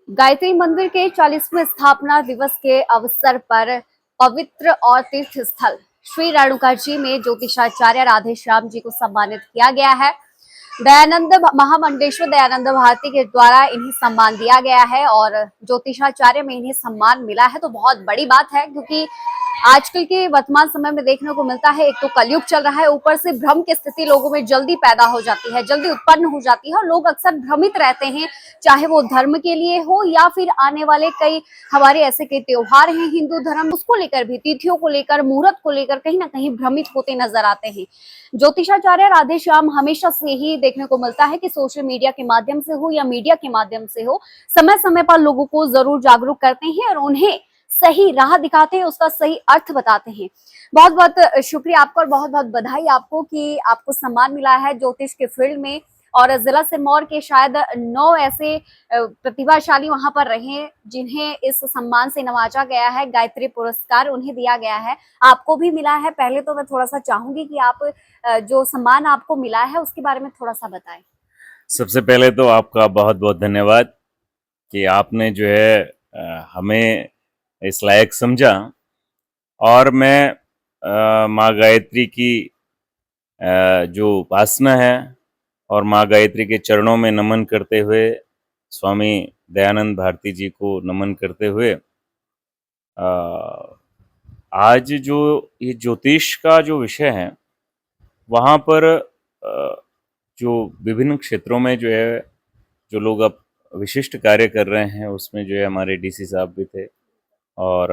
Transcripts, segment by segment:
गायत्री मंदिर के 40वें स्थापना दिवस के अवसर पर पवित्र और तीर्थ स्थल श्री रेणुका जी में ज्योतिषाचार्य राधेश्याम जी को सम्मानित किया गया है। दयानंद महामंडलेश्वर दयानंद भारती के द्वारा इन्हें सम्मान दिया गया है और ज्योतिषाचार्य में इन्हें सम्मान मिला है तो बहुत बड़ी बात है, क्योंकि आजकल के वर्तमान समय में देखने को मिलता है, एक तो कलयुग चल रहा है, ऊपर से भ्रम की स्थिति लोगों में जल्दी पैदा हो जाती है, जल्दी उत्पन्न हो जाती है और लोग अक्सर भ्रमित रहते हैं, चाहे वो धर्म के लिए हो या फिर आने वाले कई हमारे ऐसे कई त्योहार हैं हिंदू धर्म, उसको लेकर भी, तिथियों को लेकर, मुहूर्त को लेकर कहीं ना कहीं भ्रमित होते नजर आते हैं। ज्योतिषाचार्य राधेश्याम हमेशा से ही देखने को मिलता है कि सोशल मीडिया के माध्यम से हो या मीडिया के माध्यम से हो, समय समय पर लोगों को जरूर जागरूक करते हैं और उन्हें सही राह दिखाते हैं, उसका सही अर्थ बताते हैं। बहुत बहुत शुक्रिया आपका और बहुत बहुत बधाई आपको कि आपको सम्मान मिला है ज्योतिष के फील्ड में। और जिला सिरमौर के शायद 9 ऐसे प्रतिभाशाली वहां पर रहे जिन्हें इस सम्मान से नवाजा गया है, गायत्री पुरस्कार उन्हें दिया गया है, आपको भी मिला है। पहले तो मैं थोड़ा सा चाहूंगी कि आप जो सम्मान आपको मिला है उसके बारे में थोड़ा सा बताएं। सबसे पहले तो आपका बहुत बहुत धन्यवाद कि आपने जो है हमें इस लायक समझा। और मैं माँ गायत्री की जो उपासना है और माँ गायत्री के चरणों में नमन करते हुए, स्वामी दयानंद भारती जी को नमन करते हुए, आज जो ये ज्योतिष का जो विषय है वहाँ पर जो विभिन्न क्षेत्रों में जो है जो लोग अब विशिष्ट कार्य कर रहे हैं, उसमें जो है हमारे डीसी साहब भी थे और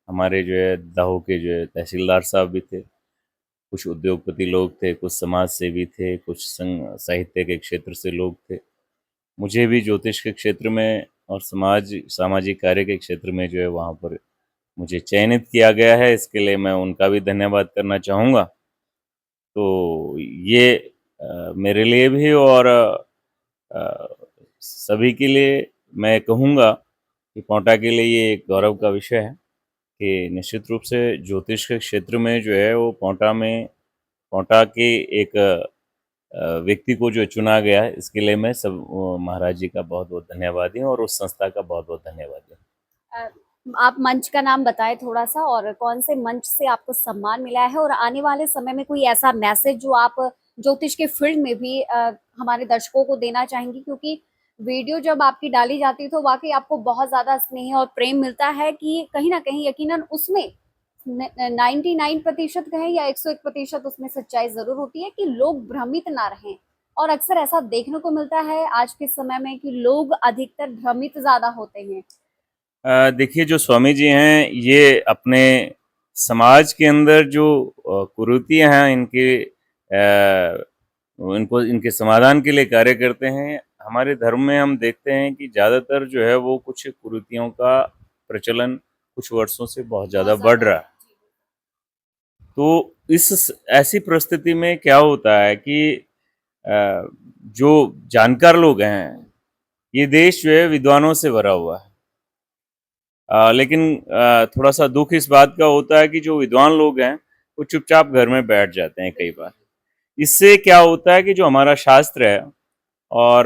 हमारे जो है दाहो के जो है तहसीलदार साहब भी थे, कुछ उद्योगपति लोग थे, कुछ समाज सेवी थे, कुछ संग साहित्य के क्षेत्र से लोग थे। मुझे भी ज्योतिष के क्षेत्र में और सामाजिक कार्य के क्षेत्र में जो है वहाँ पर मुझे चयनित किया गया है, इसके लिए मैं उनका भी धन्यवाद करना चाहूँगा। तो ये मेरे लिए भी और सभी के लिए मैं कहूँगा कि पौंटा के लिए ये एक गौरव का विषय है कि निश्चित रूप से ज्योतिष के क्षेत्र में जो है वो पौंटा के एक व्यक्ति को जो चुना गया है, इसके लिए मैं सब महाराज जी का बहुत बहुत धन्यवादी हूँ और उस संस्था का बहुत बहुत धन्यवादी हूँ। आप मंच का नाम बताएं थोड़ा सा, और कौन से मंच से आपको सम्मान मिला है और आने वाले समय में कोई ऐसा मैसेज जो आप ज्योतिष के फील्ड में भी हमारे दर्शकों को देना चाहेंगी, क्योंकि वीडियो जब आपकी डाली जाती है तो वाकई आपको बहुत ज्यादा स्नेह और प्रेम मिलता है कि कहीं ना कहीं यकीनन उसमें 99% कहें या 101% उसमें सच्चाई जरूर होती है कि लोग भ्रमित ना रहें। और अक्सर ऐसा देखने को मिलता है आज के समय में कि लोग अधिकतर भ्रमित ज्यादा होते हैं। देखिए, जो स्वामी जी हैं ये अपने समाज के अंदर जो कुरीतियां हैं इनको इनके समाधान के लिए कार्य करते हैं। हमारे धर्म में हम देखते हैं कि ज़्यादातर जो है वो कुछ कुरीतियों का प्रचलन कुछ वर्षों से बहुत ज़्यादा बढ़ रहा है। तो इस ऐसी परिस्थिति में क्या होता है कि जो जानकार लोग हैं, ये देश जो है विद्वानों से भरा हुआ है। लेकिन थोड़ा सा दुख इस बात का होता है कि जो विद्वान लोग हैं वो चुपचाप घर में बैठ जाते हैं कई बार। इससे क्या होता है कि जो हमारा शास्त्र है और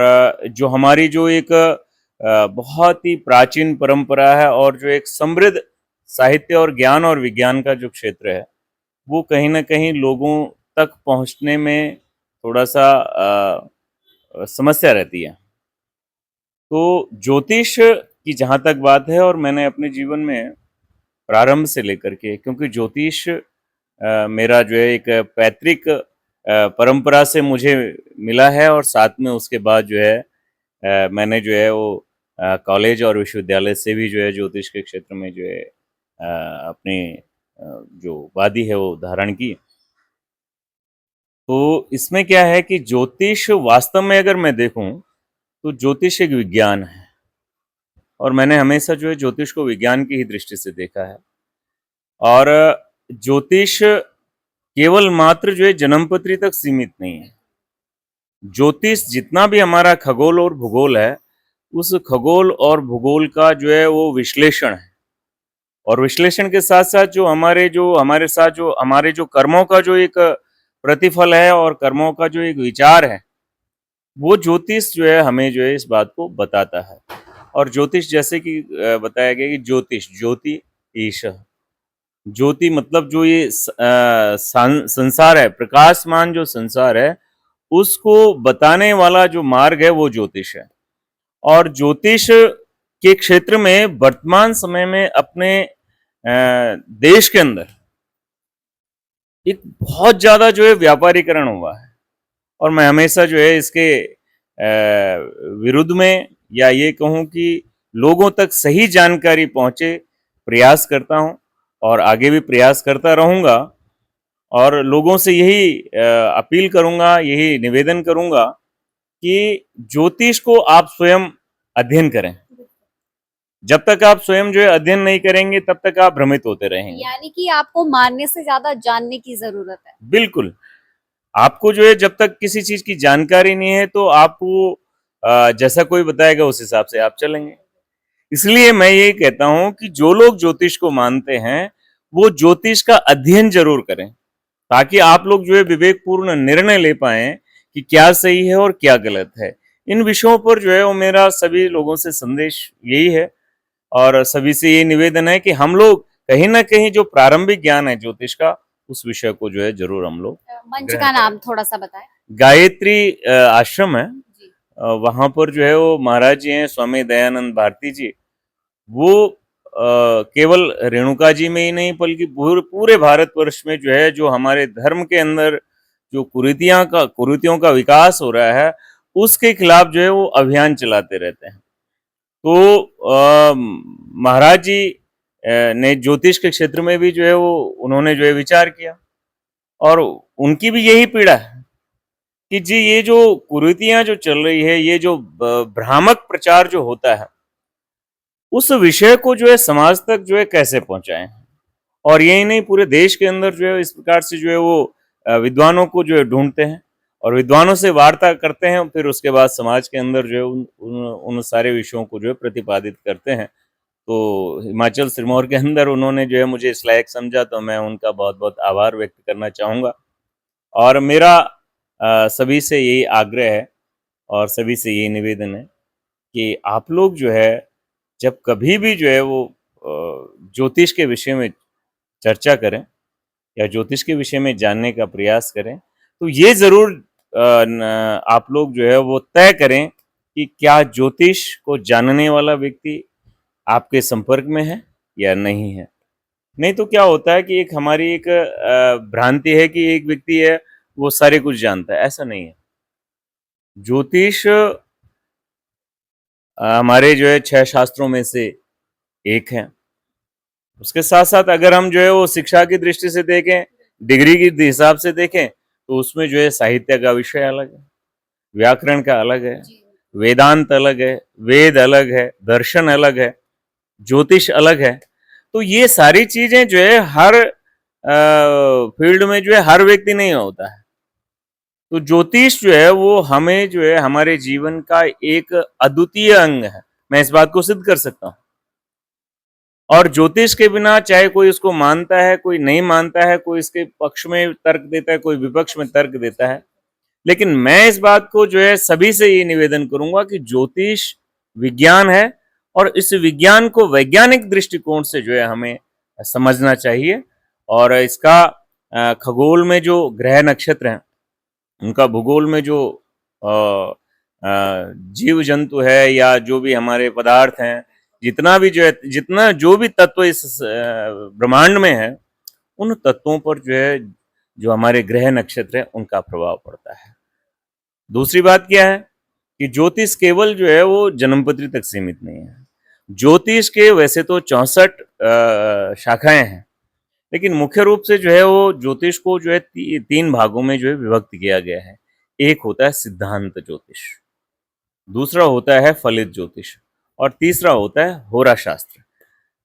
जो हमारी जो एक बहुत ही प्राचीन परंपरा है और जो एक समृद्ध साहित्य और ज्ञान और विज्ञान का जो क्षेत्र है, वो कहीं ना कहीं लोगों तक पहुंचने में थोड़ा सा समस्या रहती है। तो ज्योतिष की जहाँ तक बात है, और मैंने अपने जीवन में प्रारंभ से लेकर के, क्योंकि ज्योतिष मेरा जो है एक पैतृक परंपरा से मुझे मिला है और साथ में उसके बाद जो है मैंने जो है वो कॉलेज और विश्वविद्यालय से भी जो है ज्योतिष के क्षेत्र में जो है अपनी जो उपाधि है वो धारण की। तो इसमें क्या है कि ज्योतिष वास्तव में अगर मैं देखूं तो ज्योतिष एक विज्ञान है और मैंने हमेशा जो है ज्योतिष को विज्ञान की ही दृष्टि से देखा है। और ज्योतिष केवल मात्र जो है जन्मपत्री तक सीमित नहीं है। ज्योतिष जितना भी हमारा खगोल और भूगोल है, उस खगोल और भूगोल का जो है वो विश्लेषण है। और विश्लेषण के साथ साथ जो हमारे जो कर्मों का जो एक प्रतिफल है और कर्मों का जो एक विचार है, वो ज्योतिष जो है हमें जो है इस बात को बताता है। और ज्योतिष जैसे कि बताया गया कि ज्योतिष ज्योति ईश, ज्योति मतलब जो ये संसार है, प्रकाशमान जो संसार है उसको बताने वाला जो मार्ग है वो ज्योतिष है। और ज्योतिष के क्षेत्र में वर्तमान समय में अपने देश के अंदर एक बहुत ज्यादा जो है व्यापारीकरण हुआ है, और मैं हमेशा जो है इसके विरुद्ध में, या ये कहूं कि लोगों तक सही जानकारी पहुंचे, प्रयास करता हूं और आगे भी प्रयास करता रहूंगा। और लोगों से यही अपील करूंगा, यही निवेदन करूंगा कि ज्योतिष को आप स्वयं अध्ययन करें। जब तक आप स्वयं जो है अध्ययन नहीं करेंगे तब तक आप भ्रमित होते रहेंगे। यानी कि आपको मानने से ज्यादा जानने की जरूरत है। बिल्कुल, आपको जो है जब तक किसी चीज की जानकारी नहीं है तो आपको जैसा कोई बताएगा उस हिसाब से आप चलेंगे। इसलिए मैं ये कहता हूं कि जो लोग ज्योतिष को मानते हैं वो ज्योतिष का अध्ययन जरूर करें, ताकि आप लोग जो है विवेकपूर्ण निर्णय ले पाए कि क्या सही है और क्या गलत है। इन विषयों पर जो है वो मेरा सभी लोगों से संदेश यही है, और सभी से ये निवेदन है कि हम लोग कहीं ना कहीं जो प्रारंभिक ज्ञान है ज्योतिष का, उस विषय को जो है जरूर हम लोग मंच का नाम थोड़ा सा बताएं। गायत्री आश्रम है, वहां पर जो है वो महाराज जी हैं स्वामी दयानंद भारती जी। वो केवल रेणुका जी में ही नहीं बल्कि पूरे भारतवर्ष में जो है जो हमारे धर्म के अंदर जो कुरीतियों का विकास हो रहा है उसके खिलाफ जो है वो अभियान चलाते रहते हैं। तो महाराज जी ने ज्योतिष के क्षेत्र में भी जो है वो उन्होंने जो है विचार किया, और उनकी भी यही पीड़ा है कि जी ये जो कुरीतियां जो चल रही है, ये जो भ्रामक प्रचार जो होता है, उस विषय को जो है समाज तक जो है कैसे पहुंचाएं। और यही नहीं, पूरे देश के अंदर जो है इस प्रकार से जो है वो विद्वानों को जो है ढूंढते हैं और विद्वानों से वार्ता करते हैं, फिर उसके बाद समाज के अंदर जो है उन सारे विषयों को जो है प्रतिपादित करते हैं। तो हिमाचल सिरमौर के अंदर उन्होंने जो है मुझे इस लायक समझा, तो मैं उनका बहुत बहुत आभार व्यक्त करना चाहूँगा। और मेरा सभी से यही आग्रह है और सभी से यही निवेदन है कि आप लोग जो है जब कभी भी जो है वो ज्योतिष के विषय में चर्चा करें या ज्योतिष के विषय में जानने का प्रयास करें, तो ये जरूर आप लोग जो है वो तय करें कि क्या ज्योतिष को जानने वाला व्यक्ति आपके संपर्क में है या नहीं है। नहीं तो क्या होता है कि एक हमारी एक भ्रांति है कि एक व्यक्ति है वो सारे कुछ जानता है, ऐसा नहीं है। ज्योतिष हमारे जो है 6 शास्त्रों में से एक है। उसके साथ साथ अगर हम जो है वो शिक्षा की दृष्टि से देखें, डिग्री के हिसाब से देखें, तो उसमें जो है साहित्य का विषय अलग है, व्याकरण का अलग है, वेदांत अलग है, वेद अलग है, दर्शन अलग है, ज्योतिष अलग है। तो ये सारी चीजें जो है हर फील्ड में जो है हर व्यक्ति नहीं होता है। तो ज्योतिष जो है वो हमें जो है हमारे जीवन का एक अद्वितीय अंग है, मैं इस बात को सिद्ध कर सकता हूँ। और ज्योतिष के बिना चाहे कोई उसको मानता है, कोई नहीं मानता है, कोई इसके पक्ष में तर्क देता है, कोई विपक्ष में तर्क देता है, लेकिन मैं इस बात को जो है सभी से ये निवेदन करूंगा कि ज्योतिष विज्ञान है और इस विज्ञान को वैज्ञानिक दृष्टिकोण से जो है हमें समझना चाहिए। और इसका खगोल में जो ग्रह नक्षत्र हैं, उनका भूगोल में जो जीव जंतु है या जो भी हमारे पदार्थ हैं, जितना भी जो है जितना जो भी तत्व इस ब्रह्मांड में है, उन तत्वों पर जो है जो हमारे ग्रह नक्षत्र है उनका प्रभाव पड़ता है। दूसरी बात क्या है कि ज्योतिष केवल जो है वो जन्मपत्री तक सीमित नहीं है। ज्योतिष के वैसे तो 64 शाखाएं हैं, लेकिन मुख्य रूप से जो है वो ज्योतिष को जो है 3 भागों में जो है विभक्त किया गया है। एक होता है सिद्धांत ज्योतिष, दूसरा होता है फलित ज्योतिष, और तीसरा होता है होरा शास्त्र।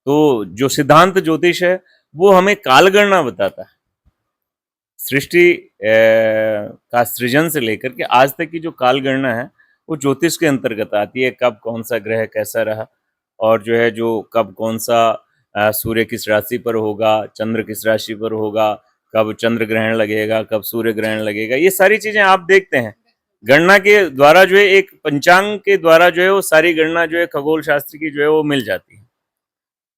तो जो सिद्धांत ज्योतिष है वो हमें कालगणना बताता है, सृष्टि का सृजन से लेकर के आज तक की जो कालगणना है वो ज्योतिष के अंतर्गत आती है। कब कौन सा ग्रह कैसा रहा, और जो है जो कब कौन सा सूर्य किस राशि पर होगा, चंद्र किस राशि पर होगा, कब चंद्र ग्रहण लगेगा, कब सूर्य ग्रहण लगेगा, ये सारी चीजें आप देखते हैं। गणना के द्वारा जो है, एक पंचांग के द्वारा जो है वो सारी गणना जो है खगोल शास्त्र की जो है वो मिल जाती है।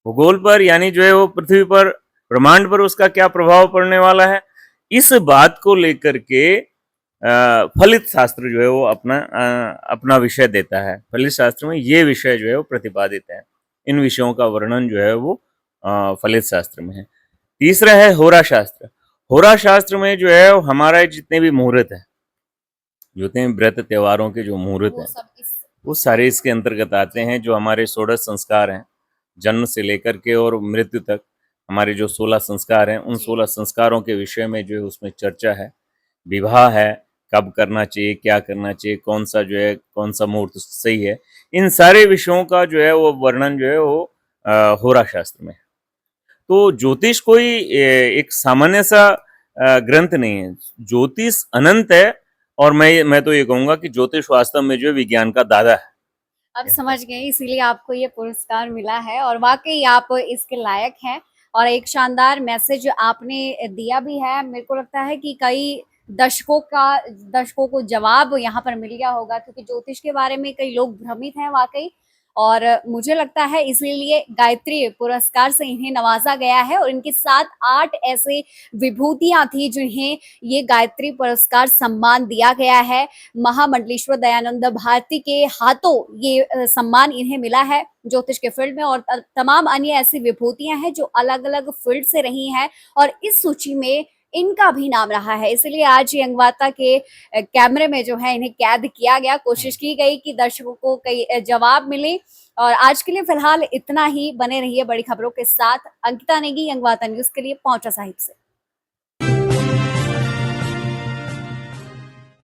भूगोल पर यानी जो है वो पृथ्वी पर, ब्रह्मांड पर उसका क्या प्रभाव पड़ने वाला है, इस बात को लेकर के फलित शास्त्र जो है वो अपना विषय देता है। फलित शास्त्र में ये विषय जो है वो प्रतिपादित है। इन विषयों का वर्णन जो है वो फलित शास्त्र में है। तीसरा है होरा शास्त्र। होरा शास्त्र में जो है हमारा जितने भी मुहूर्त है, जितने भी व्रत त्योहारों के जो मुहूर्त हैं, वो सारे इसके अंतर्गत आते हैं। जो हमारे 16 संस्कार हैं, जन्म से लेकर के और मृत्यु तक हमारे जो 16 संस्कार हैं, उन 16 संस्कारों के विषय में जो है उसमें चर्चा है। विवाह है, कब करना चाहिए, क्या करना चाहिए, कौन सा जो है, कौन सा मुहूर्त सही है, इन सारे विषयों का जो है वो वर्णन जो है वो होरा शास्त्र में है। तो ज्योतिष कोई एक सामान्य सा ग्रंथ नहीं है। ज्योतिष अनंत है, और मैं तो ये कहूंगा कि ज्योतिष वास्तव में जो है विज्ञान का दादा है। अब समझ गए, इसीलिए आपको ये पुरस्कार मिला है और वाकई आप इसके लायक हैं। और एक शानदार मैसेज आपने दिया भी है। मेरे को लगता है कि कई दर्शकों को जवाब यहाँ पर मिल गया होगा, क्योंकि ज्योतिष के बारे में कई लोग भ्रमित हैं वाकई। और मुझे लगता है इसीलिए गायत्री पुरस्कार से इन्हें नवाजा गया है। और इनके साथ 8 ऐसे विभूतियां थी जिन्हें ये गायत्री पुरस्कार सम्मान दिया गया है। महामंडलेश्वर दयानंद भारती के हाथों ये सम्मान इन्हें मिला है ज्योतिष के फील्ड में। और तमाम अन्य ऐसी विभूतियां हैं जो अलग अलग फील्ड से रही हैं, और इस सूची में इनका भी नाम रहा है। इसलिए आज यंगवाता के कैमरे में जो है इन्हें कैद किया गया। कोशिश की गई कि दर्शकों को कई जवाब मिले। और आज के लिए फिलहाल इतना ही। बने रहिए बड़ी खबरों के साथ। अंकिता नेगी, यंगवाता न्यूज के लिए, पहुंचा साहिब से।